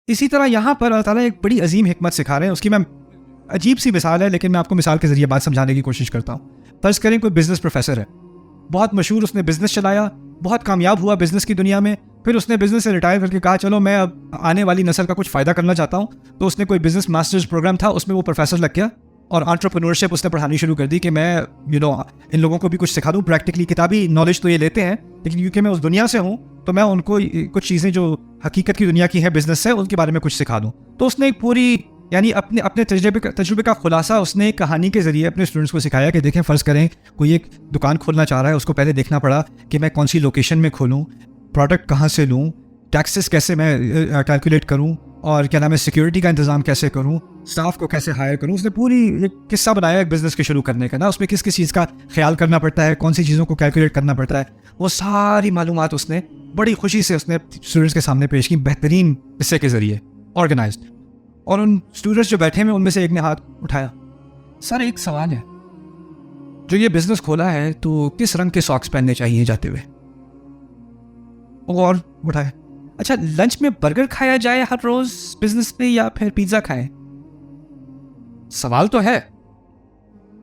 اسی طرح یہاں پر اللہ تعالیٰ ایک بڑی عظیم حکمت سکھا رہے ہیں. اس کی میں عجیب سی مثال ہے لیکن میں آپ کو مثال کے ذریعے بات سمجھانے کی کوشش کرتا ہوں. فرض کریں کوئی بزنس پروفیسر ہے, بہت مشہور, اس نے بزنس چلایا, بہت کامیاب ہوا بزنس کی دنیا میں. پھر اس نے بزنس سے ریٹائر کر کے کہا چلو میں اب آنے والی نسل کا کچھ فائدہ کرنا چاہتا ہوں. تو اس نے کوئی بزنس ماسٹرز پروگرام تھا, اس میں وہ پروفیسر لگ گیا اور انٹرپرینورشپ اس نے پڑھانی شروع کر دی کہ میں ان لوگوں کو بھی کچھ سکھا دوں. پریکٹیکلی کتابی نالج تو یہ لیتے ہیں لیکن کیونکہ میں اس دنیا سے ہوں تو میں ان کو کچھ چیزیں جو حقیقت کی دنیا کی ہیں بزنس سے, ان کے بارے میں کچھ سکھا دوں. تو اس نے ایک پوری اپنے تجربے کا خلاصہ اس نے ایک کہانی کے ذریعے اپنے اسٹوڈنٹس کو سکھایا کہ دیکھیں فرض کریں کوئی ایک دکان کھولنا چاہ رہا ہے, اس کو پہلے دیکھنا پڑا کہ میں کون سی لوکیشن میں کھولوں, پروڈکٹ کہاں سے لوں, ٹیکسز کیسے میں کیلکولیٹ کروں, اور کیا نام ہے سیکیورٹی کا انتظام کیسے کروں, اسٹاف کو کیسے ہائر کروں. اس نے پوری ایک قصہ بنایا ایک بزنس کے شروع کرنے کا نا, اس میں کس کس چیز کا خیال کرنا پڑتا ہے, کون سی چیزوں کو کیلکولیٹ کرنا پڑتا ہے. وہ ساری معلومات اس نے بڑی خوشی سے اس نے اسٹوڈنٹس کے سامنے پیش کی بہترین قصے کے ذریعے, آرگنائزڈ. اور ان اسٹوڈنٹس جو بیٹھے ہیں ان میں سے ایک نے ہاتھ اٹھایا, سر ایک سوال ہے, جو یہ بزنس کھولا ہے تو کس رنگ کے ساکس پہننے چاہیے جاتے ہوئے؟ اور اٹھایا, اچھا لنچ میں برگر کھایا جائے ہر روز بزنس میں یا پھر پیزا کھائیں؟ سوال تو ہے,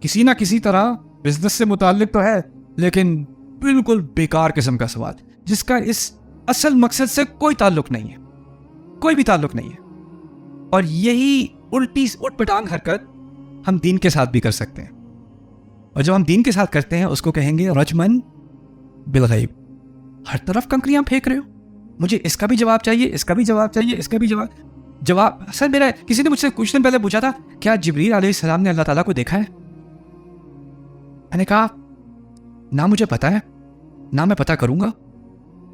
کسی نہ کسی طرح بزنس سے متعلق تو ہے لیکن بالکل بیکار قسم کا سوال جس کا اس اصل مقصد سے کوئی تعلق نہیں ہے, کوئی بھی تعلق نہیں ہے. اور یہی الٹی اٹ پٹانگ حرکت ہم دین کے ساتھ بھی کر سکتے ہیں. اور جب ہم دین کے ساتھ کرتے ہیں اس کو کہیں گے رجمن بالغیب. ہر طرف کنکریاں پھینک رہے ہو, مجھے اس کا بھی جواب چاہیے, اس کا بھی جواب چاہیے, اس کا بھی جواب. سر میرا کسی نے مجھ سے کچھ دن پہلے پوچھا تھا کیا جبریل علیہ السلام نے اللہ تعالیٰ کو دیکھا ہے؟ میں نے کہا نہ مجھے پتا ہے, نہ میں پتا کروں گا,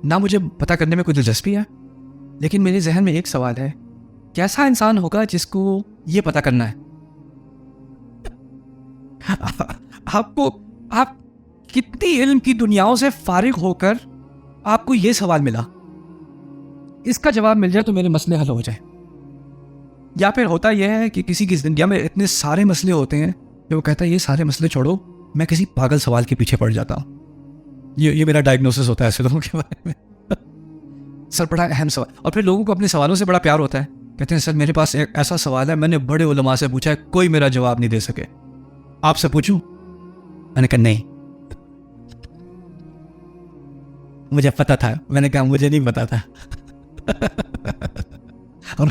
نہ مجھے پتا کرنے میں کوئی دلچسپی ہے. لیکن میرے ذہن میں ایک سوال ہے, کیسا انسان ہوگا جس کو یہ پتا کرنا ہے؟ آپ کتنی علم کی دنیاؤں سے فارغ ہو کر آپ کو یہ سوال ملا, اس کا جواب مل جائے تو میرے مسئلے حل ہو جائیں. یا پھر ہوتا یہ ہے کہ کسی کی دنیا میں اتنے سارے مسئلے ہوتے ہیں کہ وہ کہتا ہے یہ سارے مسئلے چھوڑو, میں کسی پاگل سوال کے پیچھے پڑ جاتا ہوں. یہ میرا ڈائگنوسس ہوتا ہے ایسے لوگوں کے بارے میں. سر بڑا اہم سوال, اور پھر لوگوں کو اپنے سوالوں سے بڑا پیار ہوتا ہے. کہتے ہیں سر میرے پاس ایک ایسا سوال ہے, میں نے بڑے علماء سے پوچھا ہے, کوئی میرا جواب نہیں دے سکے, آپ سے پوچھوں؟ میں نے کہا نہیں, مجھے پتا تھا. میں نے کہا مجھے نہیں پتا تھا. اور